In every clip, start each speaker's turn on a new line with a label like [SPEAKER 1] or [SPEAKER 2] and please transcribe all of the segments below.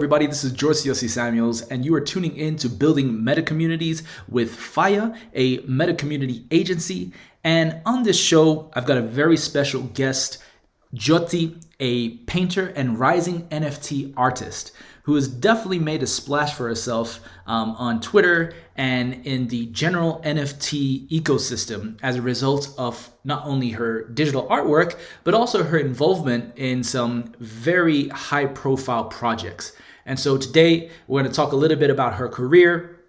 [SPEAKER 1] everybody? This is Jyothee Samuels, and you are tuning in to Building Meta Communities with Faiā, a meta community agency. And on this show, I've got a very special guest, Jyothee, a painter and rising NFT artist who has definitely made a splash for herself on Twitter and in the general NFT ecosystem as a result of not only her digital artwork, but also her involvement in some very high profile projects. And so today we're going to talk a little bit about her career,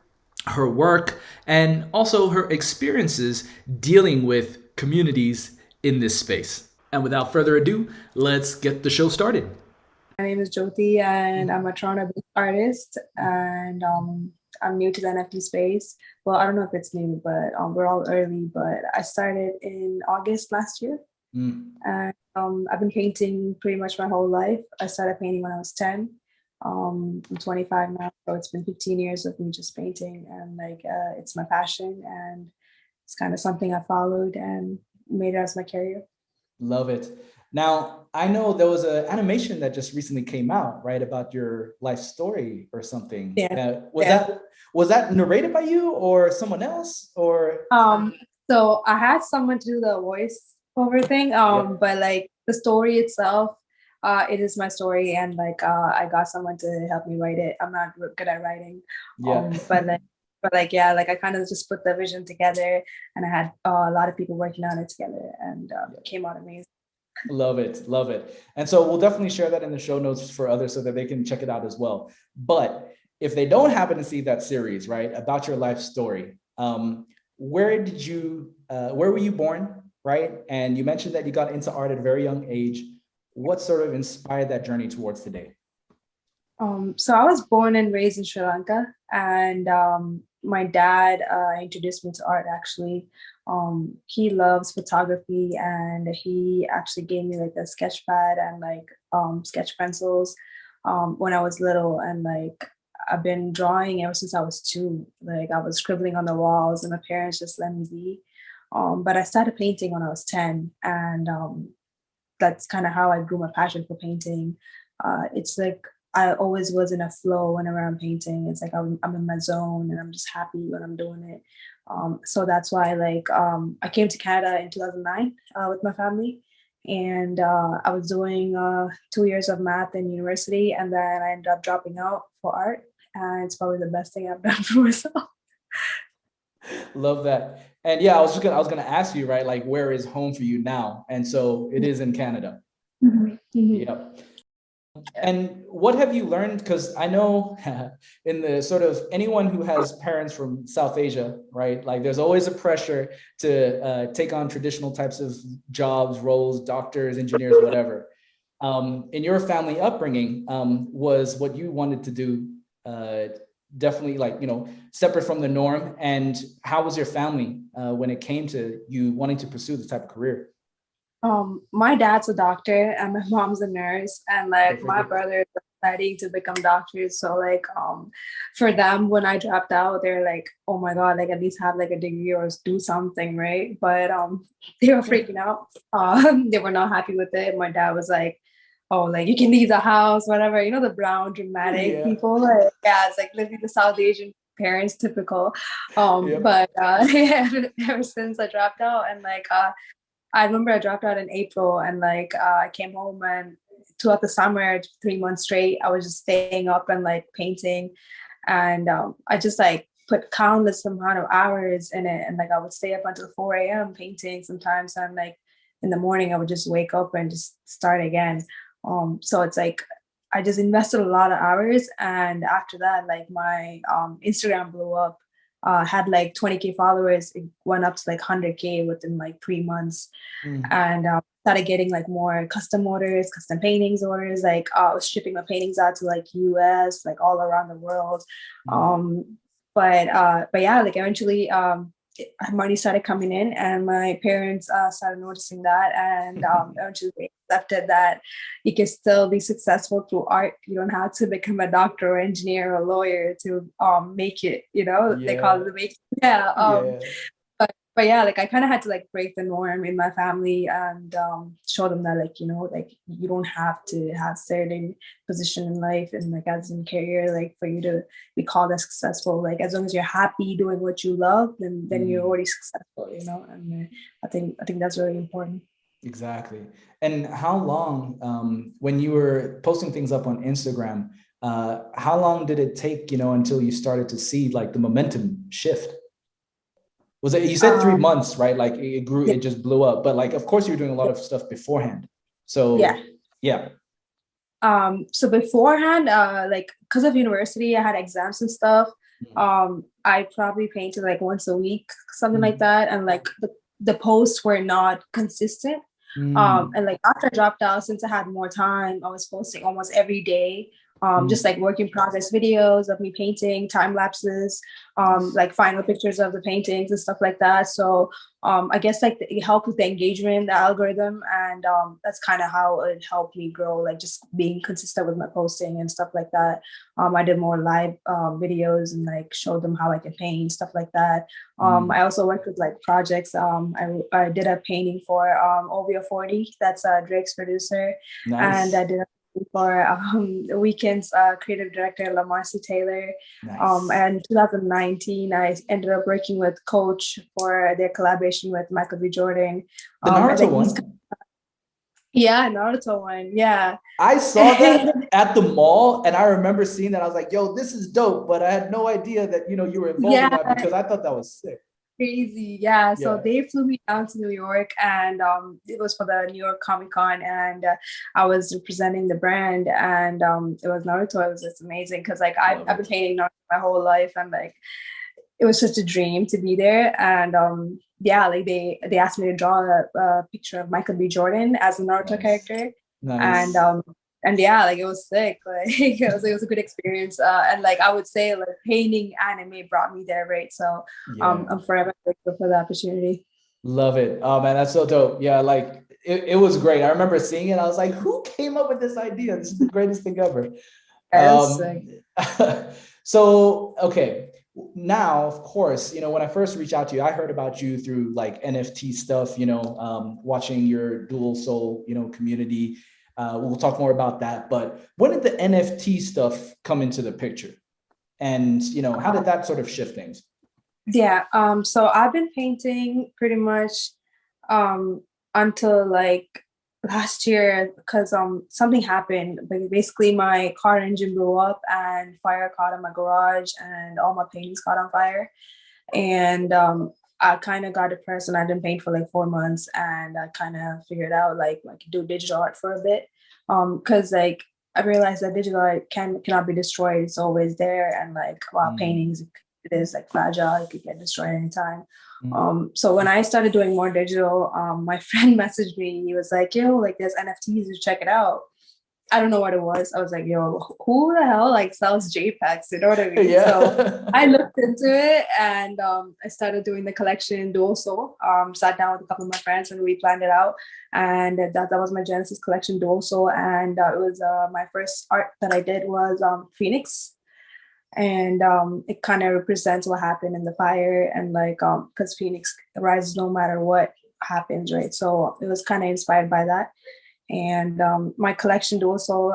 [SPEAKER 1] her work, and also her experiences dealing with communities in this space. And without further ado, let's get the show started.
[SPEAKER 2] My name is Jyothee, and I'm a Toronto-based artist, and I'm new to the NFT space. Well, I don't know if it's new, but we're all early. But I started in August last year, and I've been painting pretty much my whole life. I started painting when I was 10. I'm 25 now, so it's been 15 years of me just painting, and it's my passion, and it's kind of something I followed and made it as my career.
[SPEAKER 1] Love it. Now, I know there was an animation that just recently came out, right, about your life story or something.
[SPEAKER 2] Yeah.
[SPEAKER 1] Was that narrated by you or someone else, or?
[SPEAKER 2] So I had someone to do the voice over thing, but like the story itself, it is my story, and I got someone to help me write it. I'm not good at writing, but I kind of just put the vision together, and I had a lot of people working on it together, and it came out amazing.
[SPEAKER 1] Love it. Love it. And so we'll definitely share that in the show notes for others so that they can check it out as well. But if they don't happen to see that series, right, about your life story, where were you born, right? And you mentioned that you got into art at a very young age. What sort of inspired that journey towards today?
[SPEAKER 2] So I was born and raised in Sri Lanka, and my dad introduced me to art actually. He loves photography, and he actually gave me like a sketch pad and sketch pencils when I was little, and I've been drawing ever since I was 2. Like I was scribbling on the walls, and my parents just let me be. But I started painting when I was 10, and that's kind of how I grew my passion for painting. It's like I always was in a flow whenever I'm painting. It's like I'm in my zone, and I'm just happy when I'm doing it. So that's why I came to Canada in 2009 with my family, and I was doing 2 years of math in university, and then I ended up dropping out for art, and it's probably the best thing I've done for myself.
[SPEAKER 1] Love that. And yeah, I was gonna ask you, right, like where is home for you now? And so it is in Canada.
[SPEAKER 2] Mm-hmm.
[SPEAKER 1] Yep. And what have you learned? Because I know in the sort of anyone who has parents from South Asia, right? Like there's always a pressure to take on traditional types of jobs, roles, doctors, engineers, whatever. In your family upbringing, was what you wanted to do definitely separate from the norm? And how was your family when it came to you wanting to pursue this type of career?
[SPEAKER 2] My dad's a doctor, and my mom's a nurse, and my brother is studying to become doctors. So for them, when I dropped out, they're like, "Oh my God, like at least have like a degree or do something, right?" But they were freaking out. They were not happy with it. My dad was like, "Oh, like you can leave the house, whatever." You know, the brown dramatic people. It's like living the South Asian parents, typical. But ever since I dropped out, and I remember I dropped out in April, and I came home, and throughout the summer, 3 months straight, I was just staying up and painting. And I just put countless amount of hours in it. And I would stay up until 4 a.m. painting sometimes. And in the morning, I would just wake up and just start again. So it's I just invested a lot of hours. And after that, my Instagram blew up. Had 20K followers. It went up to 100K within 3 months. And started getting more custom orders, custom paintings orders. I was shipping my paintings out to US, all around the world. But yeah, eventually money started coming in, and my parents started noticing that, and eventually they accepted that you can still be successful through art. You don't have to become a doctor or engineer or lawyer to make it. They call it the make. but yeah, like I kind of had to like break the norm in my family and show them that like, like you don't have to have certain position in life and like as in career, like for you to be called as successful. Like as long as you're happy doing what you love, then you're already successful, And I think that's really important.
[SPEAKER 1] Exactly. And how long, when you were posting things up on Instagram, how long did it take, until you started to see like the momentum shift? Was it, you said 3 months, right? Like it grew,
[SPEAKER 2] Yeah,
[SPEAKER 1] it just blew up. But like, of course, you're doing a lot of stuff beforehand.
[SPEAKER 2] yeah.
[SPEAKER 1] So yeah.
[SPEAKER 2] So beforehand, like because of university, I had exams and stuff. I probably painted like once a week, something like that, and like the posts were not consistent. And like after I dropped out, since I had more time, I was posting almost every day. Just like work in progress videos of me painting, time lapses, like final pictures of the paintings and stuff like that. So I guess like it helped with the engagement, the algorithm, and that's kind of how it helped me grow, like just being consistent with my posting and stuff like that. I did more live videos and like showed them how I can paint, stuff like that. I also worked with like projects. I did a painting for OVO 40, that's Drake's producer,
[SPEAKER 1] Nice.
[SPEAKER 2] and I did a for the Weekend's creative director Lamarcy Taylor.
[SPEAKER 1] Nice.
[SPEAKER 2] And 2019, I ended up working with Coach for their collaboration with Michael B. Jordan.
[SPEAKER 1] The
[SPEAKER 2] And
[SPEAKER 1] Naruto
[SPEAKER 2] then
[SPEAKER 1] one.
[SPEAKER 2] yeah, Naruto one, yeah.
[SPEAKER 1] I saw that at the mall and I remember seeing that. I was like, yo, this is dope. But I had no idea that, you were involved in
[SPEAKER 2] Yeah,
[SPEAKER 1] that because I thought that was sick.
[SPEAKER 2] crazy. Yeah. So
[SPEAKER 1] Yeah.
[SPEAKER 2] they flew me down to New York and it was for the New York Comic Con and I was representing the brand and it was Naruto. It was just amazing because like I've been painting Naruto my whole life and like it was just a dream to be there. And yeah, like they asked me to draw a picture of Michael B. Jordan as a Naruto character. And
[SPEAKER 1] Nice.
[SPEAKER 2] and yeah, like it was sick. Like it was a good experience. And like I would say, like painting anime brought me there, right? So
[SPEAKER 1] Yeah.
[SPEAKER 2] I'm forever grateful for the opportunity.
[SPEAKER 1] Love it. Oh man, that's so dope. Yeah, like it was great. I remember seeing it. I was like, who came up with this idea? This is the greatest thing ever.
[SPEAKER 2] Yes.
[SPEAKER 1] So okay. Now, of course, when I first reached out to you, I heard about you through like NFT stuff, watching your Dual Soul, community. We'll talk more about that. But when did the NFT stuff come into the picture? And, how did that sort of shift things?
[SPEAKER 2] Yeah. So I've been painting pretty much until like last year because something happened. But basically my car engine blew up and fire caught in my garage and all my paintings caught on fire. And I kind of got depressed and I didn't paint for like 4 months and I kind of figured out like I could do digital art for a bit. Because like I realized that digital art cannot be destroyed. It's always there. And like while paintings, it is like fragile. It could get destroyed anytime. So when I started doing more digital, my friend messaged me. He was like, yo, like there's NFTs, you check it out. I don't know what it was. I was like, yo, who the hell like sells JPEGs? You know what I mean?
[SPEAKER 1] Yeah.
[SPEAKER 2] So I looked into it and I started doing the collection DualSoul. Sat down with a couple of my friends and we planned it out. And that was my Genesis collection DualSoul. And it was my first art that I did was Phoenix. And it kind of represents what happened in the fire and like because Phoenix rises no matter what happens, right? So it was kind of inspired by that. And my collection also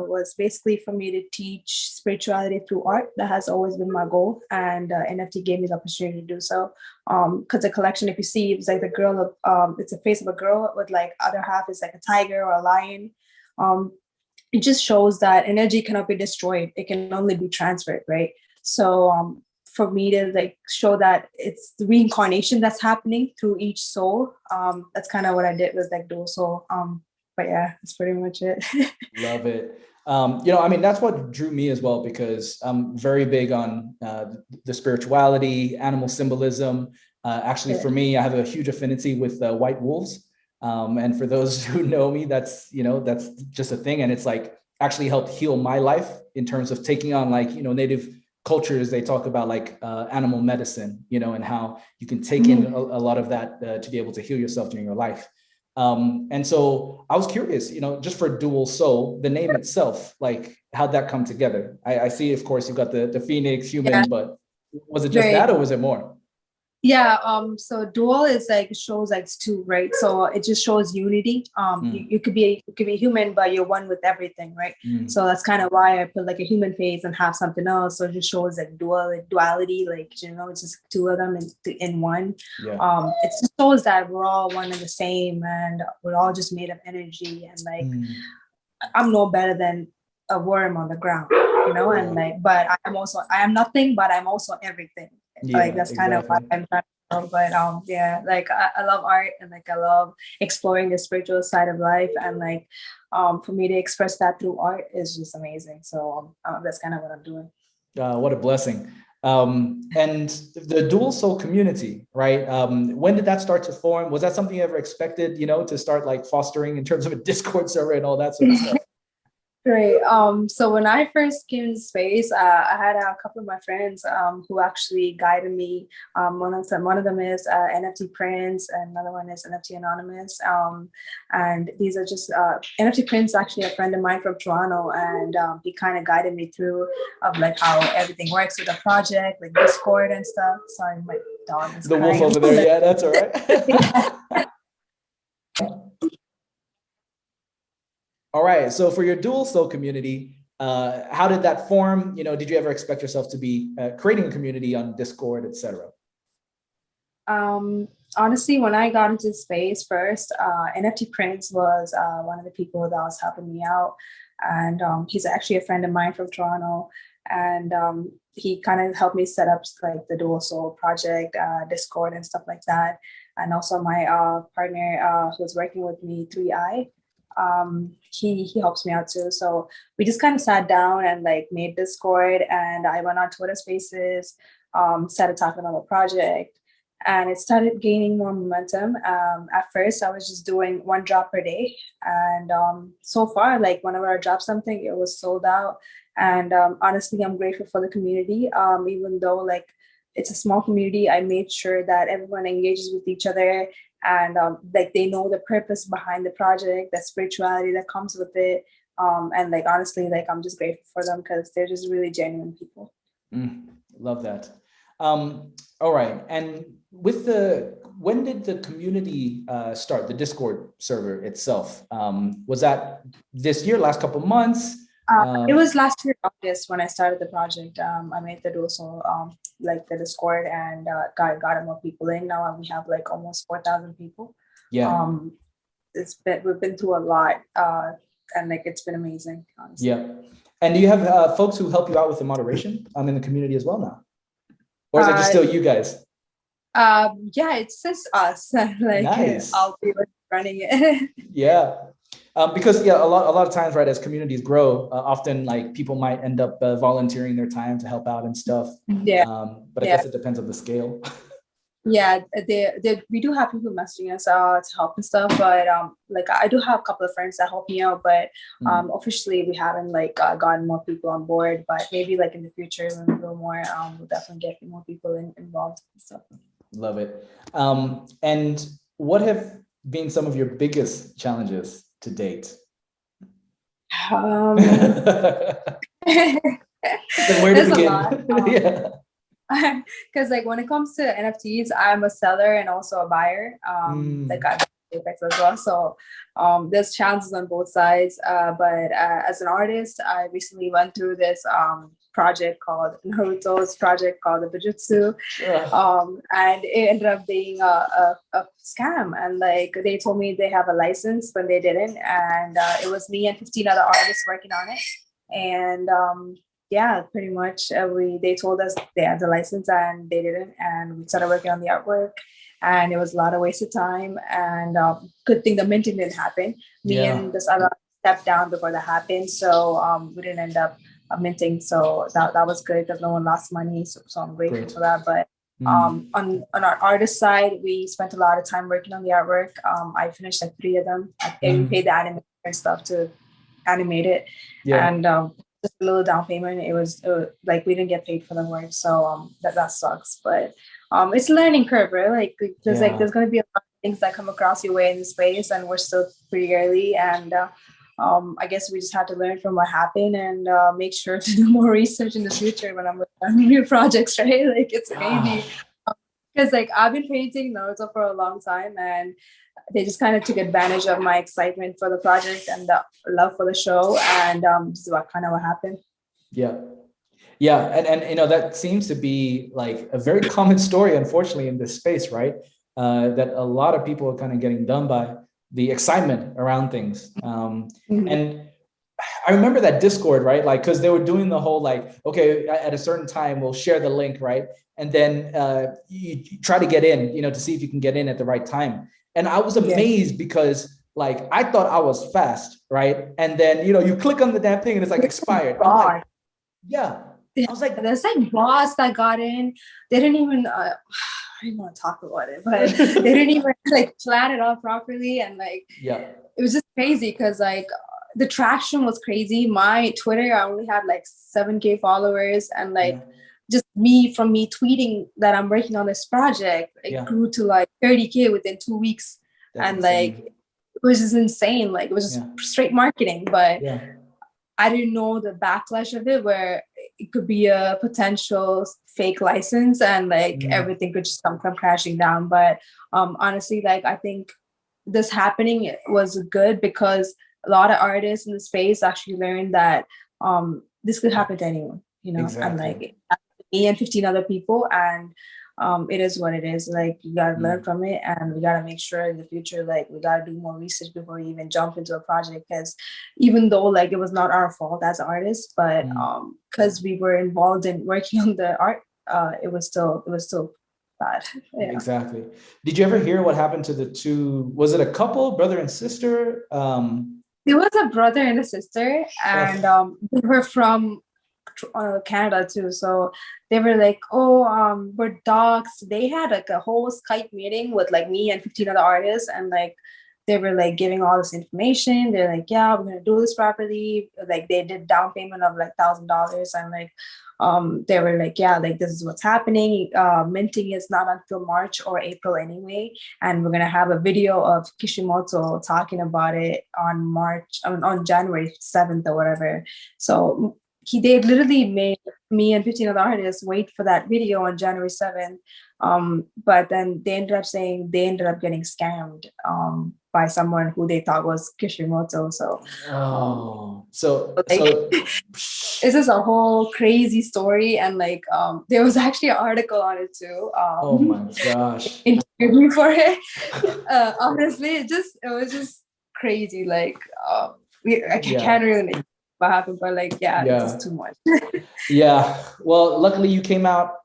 [SPEAKER 2] was basically for me to teach spirituality through art. That has always been my goal. And NFT gave me the opportunity to do so. Because the collection, if you see, it's like the girl, it's a face of a girl with like other half is like a tiger or a lion. It just shows that energy cannot be destroyed. It can only be transferred, right? So for me to like show that it's the reincarnation that's happening through each soul. That's kind of what I did with like Dual Soul. But yeah, that's pretty much it.
[SPEAKER 1] Love it. I mean, that's what drew me as well, because I'm very big on the spirituality, animal symbolism. Actually, for me, I have a huge affinity with white wolves. And for those who know me, that's just a thing. And it's like actually helped heal my life in terms of taking on like, native cultures. They talk about like animal medicine, and how you can take in a lot of that to be able to heal yourself during your life. And so I was curious, just for Dual Soul, the name itself, like how'd that come together? I see, of course, you've got the Phoenix human, but was it just that or was it more?
[SPEAKER 2] Yeah, so dual is like shows like it's two, right? So it just shows unity. You could be human, but you're one with everything, right? So that's kind of why I put like a human face and have something else. So it just shows like duality, like you know, it's just two of them in one.
[SPEAKER 1] Yeah.
[SPEAKER 2] It just shows that we're all one and the same, and we're all just made of energy. And like I'm no better than a worm on the ground, you know, and like, but I am nothing, but I'm also everything. Like that's kind of what I'm trying to do. But yeah, like I love art, and like I love exploring the spiritual side of life, and like for me to express that through art is just amazing. So that's kind of what I'm doing.
[SPEAKER 1] What a blessing. And the dual soul community, right? When did that start to form? Was that something you ever expected, you know, to start like fostering in terms of a Discord server and all that sort of stuff?
[SPEAKER 2] Great. So when I first came to space, I had a couple of my friends who actually guided me. One of them is NFT Prince, and another one is NFT Anonymous. And these are just NFT Prince, actually a friend of mine from Toronto, and he kind of guided me through of like how everything works with the project, like Discord and stuff. Sorry, my dog is
[SPEAKER 1] the
[SPEAKER 2] crying.
[SPEAKER 1] wolf over there. Yeah, that's all right. All right. So for your dual soul community, how did that form? You know, did you ever expect yourself to be creating a community on Discord, etc.?
[SPEAKER 2] Honestly, when I got into space first, NFT Prince was one of the people that was helping me out. And he's actually a friend of mine from Toronto. And he kind of helped me set up like the Dual Soul project, Discord and stuff like that. And also my partner who's working with me, 3i, he helps me out too. So we just kind of sat down and like made Discord, and I went on Twitter Spaces, started talking about the project, and it started gaining more momentum. At first, I was just doing one drop per day, and so far, like whenever I drop something, it was sold out. And honestly, I'm grateful for the community. Even though like it's a small community, I made sure that everyone engages with each other, and like they know the purpose behind the project, the spirituality that comes with it. And like honestly, like I'm just grateful for them because they're just really genuine people.
[SPEAKER 1] Love that. All right. And with when did the community start, the Discord server itself? Was that this year, last couple of months?
[SPEAKER 2] It was last year August when I started the project. I made the DualSoul, like the Discord, and got more people in. Now we have like almost 4,000 people.
[SPEAKER 1] Yeah.
[SPEAKER 2] We've been through a lot, and like it's been amazing, honestly.
[SPEAKER 1] Yeah. And do you have folks who help you out with the moderation in the community as well now? Or is it just still you guys?
[SPEAKER 2] Yeah, it's just us. Like
[SPEAKER 1] nice.
[SPEAKER 2] I'll be running it.
[SPEAKER 1] Yeah. Because yeah, a lot of times, right, as communities grow, often like people might end up volunteering their time to help out and stuff.
[SPEAKER 2] Yeah.
[SPEAKER 1] But I guess it depends on the scale.
[SPEAKER 2] Yeah, we do have people messaging us to help and stuff, but like I do have a couple of friends that help me out, but officially we haven't like gotten more people on board. But maybe like in the future when we grow more, we'll definitely get more people involved and stuff.
[SPEAKER 1] Love it. And what have been some of your biggest challenges to date?
[SPEAKER 2] Where
[SPEAKER 1] to begin? Yeah.
[SPEAKER 2] Because like when it comes to NFTs, I'm a seller and also a buyer. Like I Apex as well. So there's challenges on both sides. But as an artist, I recently went through this project called Naruto's project called the Bujutsu. And it ended up being a scam. And like they told me they have a license when they didn't. And it was me and 15 other artists working on it. And yeah, pretty much they told us they had the license and they didn't, and we started working on the artwork, and it was a lot of wasted time. And good thing the minting didn't happen. Me and this other stepped down before that happened, so we didn't end up minting. So that was good because no one lost money. So I'm grateful for that. But on our artist side, we spent a lot of time working on the artwork. I finished like 3 of them. We paid the animator and stuff to animate it, and just a little down payment. It was like we didn't get paid for the work, so that sucks. But it's a learning curve, right? Like there's going to be a lot of things that come across your way in the space, and we're still pretty early. And I guess we just had to learn from what happened and make sure to do more research in the future when I'm working on new projects, right? Like it's crazy. Because like I've been painting Naruto for a long time, and they just kind of took advantage of my excitement for the project and the love for the show, and this is what happened.
[SPEAKER 1] Yeah. Yeah, and that seems to be like a very common story, unfortunately, in this space, right? That a lot of people are kind of getting done by the excitement around things. And I remember that Discord, right? Like, because they were doing the whole like, okay, at a certain time we'll share the link, right? And then you try to get in, to see if you can get in at the right time. And I was amazed because like I thought I was fast, right? And then you click on the damn thing and it's like expired. I'm like, yeah. I was like,
[SPEAKER 2] there's like boss that got in. They didn't even. I didn't want to talk about it, but they didn't even like plan it out properly, and like,
[SPEAKER 1] yeah,
[SPEAKER 2] it was just crazy because like the traction was crazy. My Twitter, I only had like 7K followers, and like just me tweeting that I'm working on this project, it grew to like 30K within 2 weeks.
[SPEAKER 1] That's
[SPEAKER 2] and
[SPEAKER 1] insane.
[SPEAKER 2] like it was just insane. Like it was just straight marketing, but I didn't know the backlash of it, where it could be a potential fake license and like everything could just come crashing down. But honestly, like I think this happening was good because a lot of artists in the space actually learned that this could happen to anyone, and like me and 15 other people, and it is what it is. Like you gotta learn from it, and we gotta make sure in the future, like we gotta do more research before we even jump into a project. Because even though like it was not our fault as artists, but because we were involved in working on the art, it was still bad.
[SPEAKER 1] Exactly. Did you ever hear what happened to the two? Was it a couple, brother and sister?
[SPEAKER 2] There was a brother and a sister, and they were from Canada too. So they were like, oh, we're docs. They had like a whole Skype meeting with like me and 15 other artists, and like they were like giving all this information. They're like, yeah, we're gonna do this properly. Like they did down payment of like $1,000, and like they were like, yeah, like this is what's happening. Minting is not until March or April anyway, and we're gonna have a video of Kishimoto talking about it on January 7th or whatever. So they literally made me and 15 other artists wait for that video on January 7th. But then they ended up getting scammed by someone who they thought was Kishimoto. So this is a whole crazy story, and like there was actually an article on it too.
[SPEAKER 1] Oh my gosh.
[SPEAKER 2] Interview for it. Honestly, it was just crazy. Like I can't really what happened, but like it's just too much.
[SPEAKER 1] Well, luckily you came out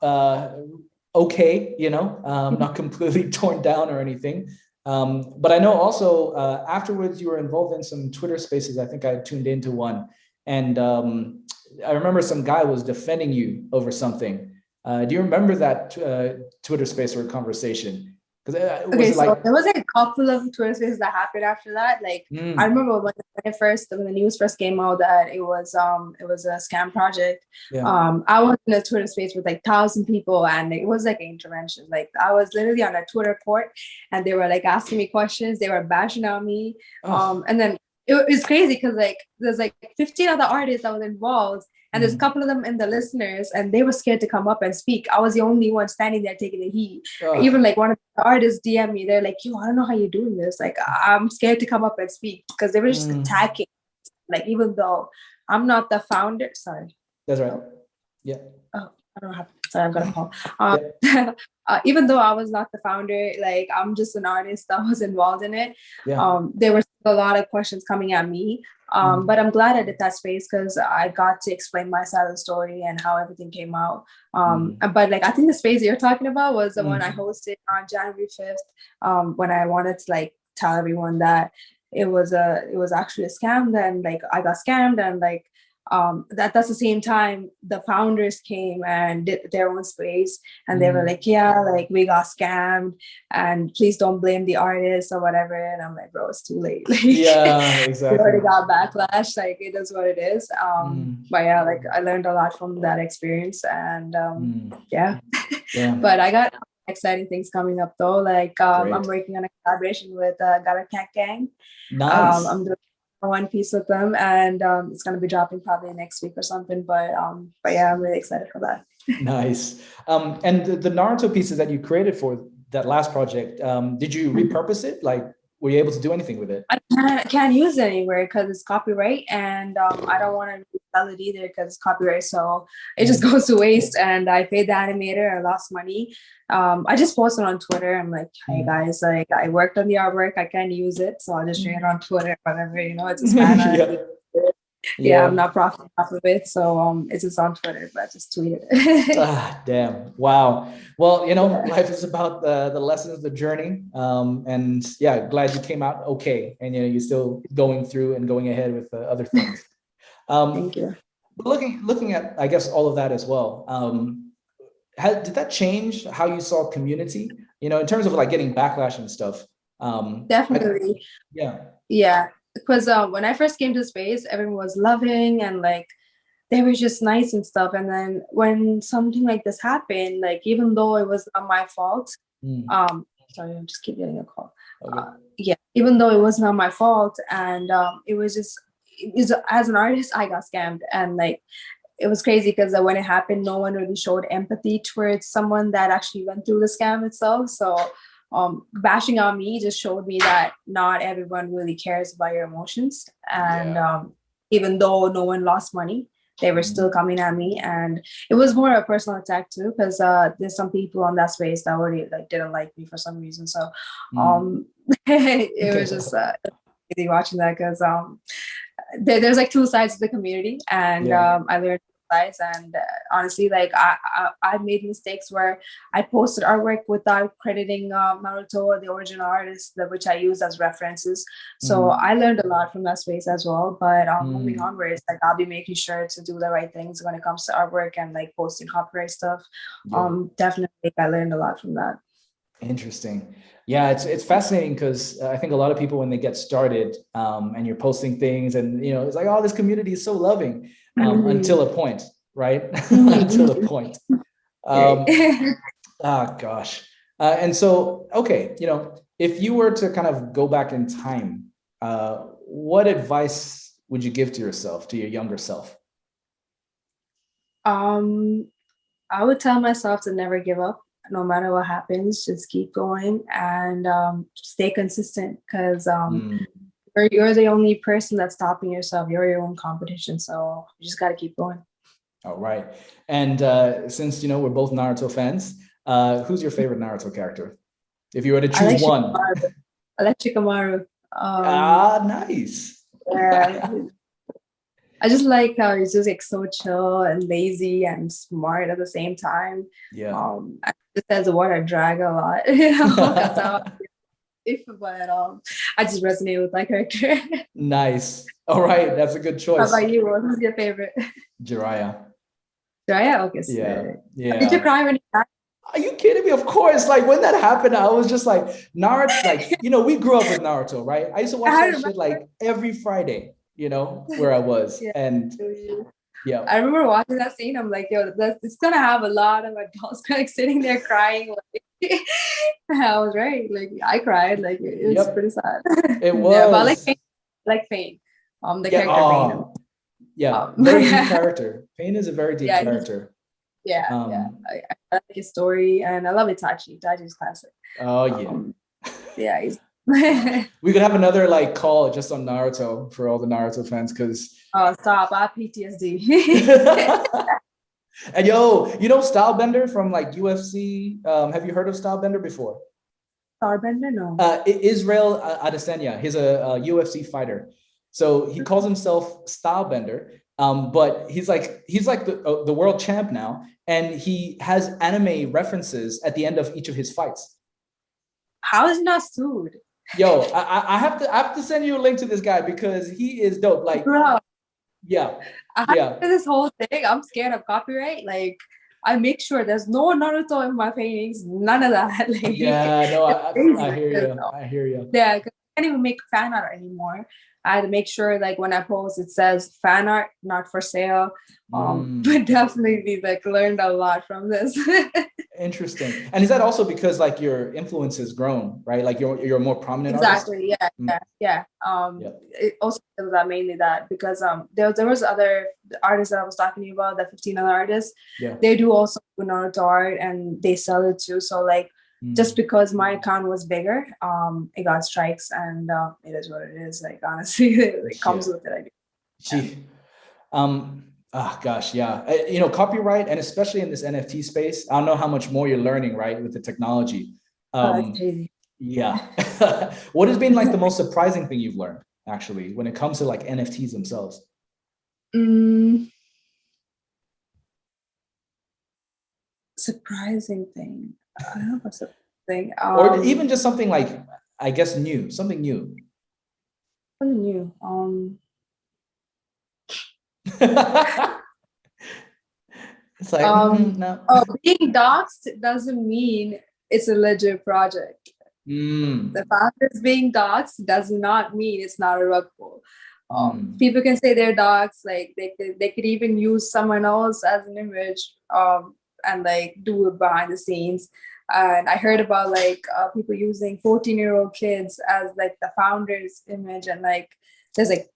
[SPEAKER 1] okay, not completely torn down or anything. But I know also afterwards you were involved in some Twitter spaces. I think I tuned into one, and I remember some guy was defending you over something. Do you remember that Twitter space or conversation?
[SPEAKER 2] There was a couple of Twitter spaces that happened after that. Like I remember when the news first came out that it was a scam project. I was in a Twitter space with like 1,000 people, and it was like an intervention. Like I was literally on a Twitter court, and they were like asking me questions. They were bashing on me, and then it was crazy because like there's like 15 other artists that was involved. And there's a couple of them in the listeners, and they were scared to come up and speak. I was the only one standing there taking the heat. Even like one of the artists DM me, they're like, yo, I don't know how you're doing this. Like, I'm scared to come up and speak because they were just attacking. Like, even though I'm not the founder, sorry.
[SPEAKER 1] That's right. Yeah.
[SPEAKER 2] Oh, I don't have, sorry, I'm gonna call. Even though I was not the founder, like I'm just an artist that was involved in it. There were a lot of questions coming at me. But I'm glad I did that space because I got to explain my side of the story and how everything came out. But like I think the space you're talking about was the one I hosted on January 5th, when I wanted to like tell everyone that it was actually a scam. Then like I got scammed, and like that's the same time the founders came and did their own space, and they were like, yeah, like we got scammed, and please don't blame the artist or whatever. And I'm like, bro, it's too late. Like,
[SPEAKER 1] exactly.
[SPEAKER 2] We already got backlash. Like it is what it is. But yeah, like I learned a lot from that experience, and But I got exciting things coming up though. Like I'm working on a collaboration with Got Cat Gang.
[SPEAKER 1] Nice.
[SPEAKER 2] I'm doing one piece with them, and it's going to be dropping probably next week or something. But yeah, I'm really excited for that.
[SPEAKER 1] Nice. And the Naruto pieces that you created for that last project, did you repurpose it? Like, were you able to do anything with it?
[SPEAKER 2] I can't use it anywhere because it's copyright, and I don't want to sell it either because it's copyright. So it just
[SPEAKER 1] Mm.
[SPEAKER 2] goes to waste. And I paid the animator, I lost money. I just posted on Twitter. I'm like, hey
[SPEAKER 1] Mm.
[SPEAKER 2] guys, like I worked on the artwork, I can't use it, so I'll just share it on Twitter, whatever. It's just fan art.
[SPEAKER 1] Yeah.
[SPEAKER 2] Yeah, I'm
[SPEAKER 1] Yeah.
[SPEAKER 2] not profiting off of it, so it's just on Twitter, but I just tweeted it.
[SPEAKER 1] Ah, damn. Wow. Well,
[SPEAKER 2] Yeah,
[SPEAKER 1] life is about the lessons, the journey. And yeah, glad you came out okay. And, you're still going through and going ahead with other things. Um,
[SPEAKER 2] thank you.
[SPEAKER 1] but looking at, I guess, all of that as well. Did that change how you saw community, in terms of like getting backlash and stuff?
[SPEAKER 2] Definitely.
[SPEAKER 1] Yeah.
[SPEAKER 2] Yeah, because when I first came to space, everyone was loving and like they were just nice and stuff. And then when something like this happened, like even though it was not my fault,
[SPEAKER 1] Mm.
[SPEAKER 2] sorry, I just keep getting a call.
[SPEAKER 1] Okay.
[SPEAKER 2] Yeah, even though it was not my fault, and it was just as an artist, I got scammed, and like it was crazy because when it happened, no one really showed empathy towards someone that actually went through the scam itself. So bashing on me just showed me that not everyone really cares about your emotions. And
[SPEAKER 1] Yeah.
[SPEAKER 2] even though no one lost money, they were still coming at me. And it was more a personal attack too, because there's some people on that space that already like didn't like me for some reason. So it was just crazy watching that because there's like two sides to the community, and
[SPEAKER 1] Yeah.
[SPEAKER 2] I learned sides. And honestly, like I made mistakes where I posted artwork without crediting Naruto or the original artist, which I use as references. So I learned a lot from that space as well. But moving onwards, like I'll be making sure to do the right things when it comes to artwork and like posting copyright stuff.
[SPEAKER 1] Yeah.
[SPEAKER 2] Definitely, I learned a lot from that.
[SPEAKER 1] Interesting. Yeah, it's fascinating because I think a lot of people when they get started, and you're posting things and it's like, oh, this community is so loving, until a point, right? Until a point. Gosh. And so, okay, if you were to kind of go back in time, what advice would you give to yourself, to your younger self?
[SPEAKER 2] I would tell myself to never give up, no matter what happens. Just keep going and stay consistent, because you're the only person that's stopping yourself. You're your own competition, so you just got to keep going.
[SPEAKER 1] All right. And since we're both Naruto fans, who's your favorite Naruto character? If you were to choose one.
[SPEAKER 2] I like Shikamaru.
[SPEAKER 1] Nice.
[SPEAKER 2] Yeah. I just like how he's just like so chill and lazy and smart at the same time.
[SPEAKER 1] Yeah.
[SPEAKER 2] I just as a water drag a lot. That's how but I just resonate with that character.
[SPEAKER 1] Nice. All right, that's a good choice.
[SPEAKER 2] How about you? Who's your favorite?
[SPEAKER 1] Jiraiya.
[SPEAKER 2] Jiraiya? Okay.
[SPEAKER 1] Yeah. Yeah.
[SPEAKER 2] Did you cry when he died?
[SPEAKER 1] Are you kidding me? Of course. Like when that happened, I was just like, Naruto, like, we grew up with Naruto, right? I used to watch that shit like every Friday, where I was. Yeah. And yeah.
[SPEAKER 2] I remember watching that scene. I'm like, yo, it's gonna have a lot of adults like sitting there crying. Like, I was right. Like I cried. Like it was pretty sad.
[SPEAKER 1] It was.
[SPEAKER 2] Yeah, but like Faiā. The character Faiā.
[SPEAKER 1] Yeah, very deep character. Faiā is a very deep character.
[SPEAKER 2] Yeah, I like his story, and I love Itachi. Itachi's classic.
[SPEAKER 1] Oh yeah.
[SPEAKER 2] Yeah, he's.
[SPEAKER 1] We could have another like call just on Naruto for all the Naruto fans, because
[SPEAKER 2] stop, I have PTSD.
[SPEAKER 1] And Stylebender from like UFC. Have you heard of Stylebender before?
[SPEAKER 2] Stylebender, no.
[SPEAKER 1] Israel Adesanya. He's a UFC fighter. So he calls himself Stylebender. But he's like the world champ now, and he has anime references at the end of each of his fights.
[SPEAKER 2] How is he not sued?
[SPEAKER 1] Yo, I have to send you a link to this guy because he is dope. Like,
[SPEAKER 2] bro,
[SPEAKER 1] yeah,
[SPEAKER 2] this whole thing, I'm scared of copyright. Like, I make sure there's no Naruto in my paintings, none of that. Like,
[SPEAKER 1] yeah, no, I hear you. I hear you.
[SPEAKER 2] Yeah, because I can't even make fan art anymore. I had to make sure, like, when I post, it says fan art, not for sale. But definitely, like, learned a lot from this.
[SPEAKER 1] Interesting. And is that also because like your influence has grown, right? Like you're a more prominent artist?
[SPEAKER 2] Exactly. Yeah.
[SPEAKER 1] Mm.
[SPEAKER 2] Yeah.
[SPEAKER 1] Yeah.
[SPEAKER 2] It also was that mainly that because there was other artists that I was talking to you about, the 15 other artists.
[SPEAKER 1] Yeah.
[SPEAKER 2] They do also Naruto art and they sell it too. So like just because my account was bigger, it got strikes and it is what it is. Like honestly, it comes with it. I guess.
[SPEAKER 1] Gee. Gosh, yeah. You know, copyright, and especially in this NFT space, I don't know how much more you're learning, right, with the technology.
[SPEAKER 2] It's crazy.
[SPEAKER 1] Yeah. What has been like the most surprising thing you've learned, actually, when it comes to like NFTs themselves?
[SPEAKER 2] Surprising thing. I don't know what's the thing.
[SPEAKER 1] Or even just something like, I guess, new, something new.
[SPEAKER 2] Something new.
[SPEAKER 1] It's like, no.
[SPEAKER 2] Being doxxed doesn't mean it's a legit project. The founders being doxxed does not mean it's not a rug pull. People can say they're doxxed, like they could even use someone else as an image and like do it behind the scenes. And I heard about like people using 14-year-old kids as like the founder's image, and like there's like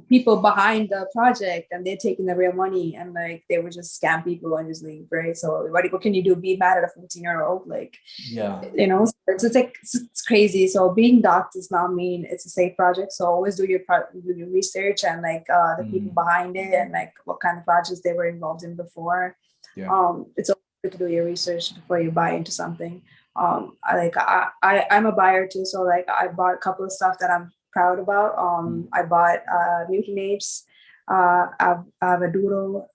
[SPEAKER 2] people behind the project and they're taking the real money, and like they would just scam people and just leave, right? So what can you do? Be mad at a 14-year-old? Like,
[SPEAKER 1] yeah,
[SPEAKER 2] you know, it's like it's crazy. So being doxxed does not mean it's a safe project. So always do your research and like the people behind it and like what kind of projects they were involved in before.
[SPEAKER 1] Yeah.
[SPEAKER 2] It's always good to do your research before you buy into something. I'm a buyer too, so like I bought a couple of stuff that I'm proud about. I bought Mutant Apes. I have a doodle.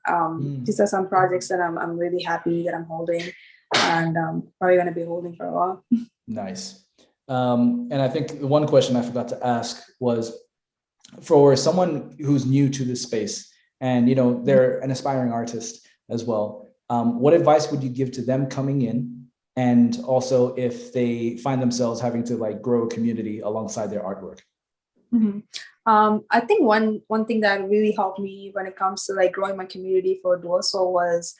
[SPEAKER 2] These are some projects that I'm really happy that I'm holding, and probably going to be holding for a while.
[SPEAKER 1] Nice. And I think one question I forgot to ask was, for someone who's new to this space and, you know, they're an aspiring artist as well, what advice would you give to them coming in? And also if they find themselves having to like grow a community alongside their artwork?
[SPEAKER 2] I think one thing that really helped me when it comes to like growing my community for DualSoul was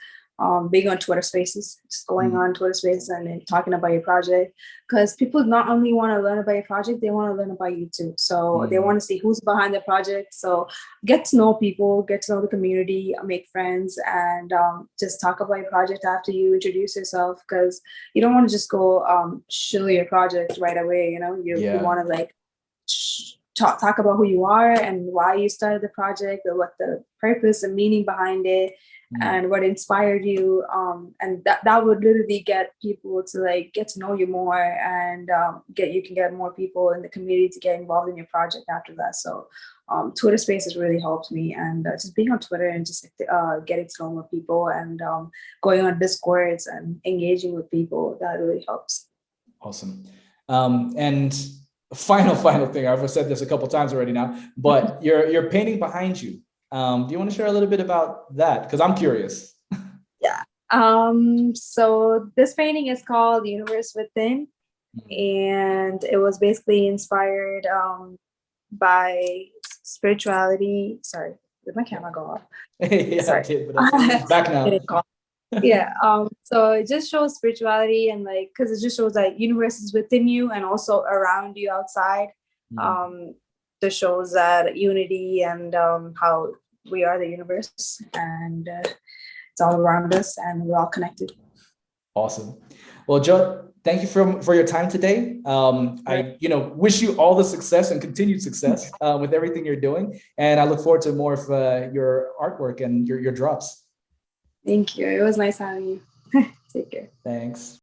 [SPEAKER 2] being on Twitter Spaces, just going on Twitter Spaces and talking about your project, because people not only want to learn about your project, they want to learn about you too. So they want to see who's behind the project. So get to know people, get to know the community, make friends, and just talk about your project after you introduce yourself, because you don't want to just go show your project right away. You know, you want to like talk about who you are and why you started the project, or what the purpose and meaning behind it, and what inspired you. And that would literally get people to like get to know you more, and you can get more people in the community to get involved in your project after that. So Twitter Spaces really helped me, and just being on Twitter and just getting to know more people, and going on Discords and engaging with people, that really helps.
[SPEAKER 1] Awesome. And final thing, I've said this a couple times already now, but your painting behind you, do you want to share a little bit about that? Because I'm curious.
[SPEAKER 2] Yeah. So this painting is called Universe Within, and it was basically inspired by spirituality. Sorry, did my camera go off?
[SPEAKER 1] Yeah,
[SPEAKER 2] sorry.
[SPEAKER 1] I did, but it's back now.
[SPEAKER 2] Yeah. So it just shows spirituality, and like, because it just shows that universe is within you and also around you outside. Just shows that unity and how we are the universe, and it's all around us and we're all connected.
[SPEAKER 1] Awesome. Well, Joe, thank you for your time today. I wish you all the success and continued success with everything you're doing, and I look forward to more of your artwork and your drops.
[SPEAKER 2] Thank you. It was nice having you. Take care.
[SPEAKER 1] Thanks.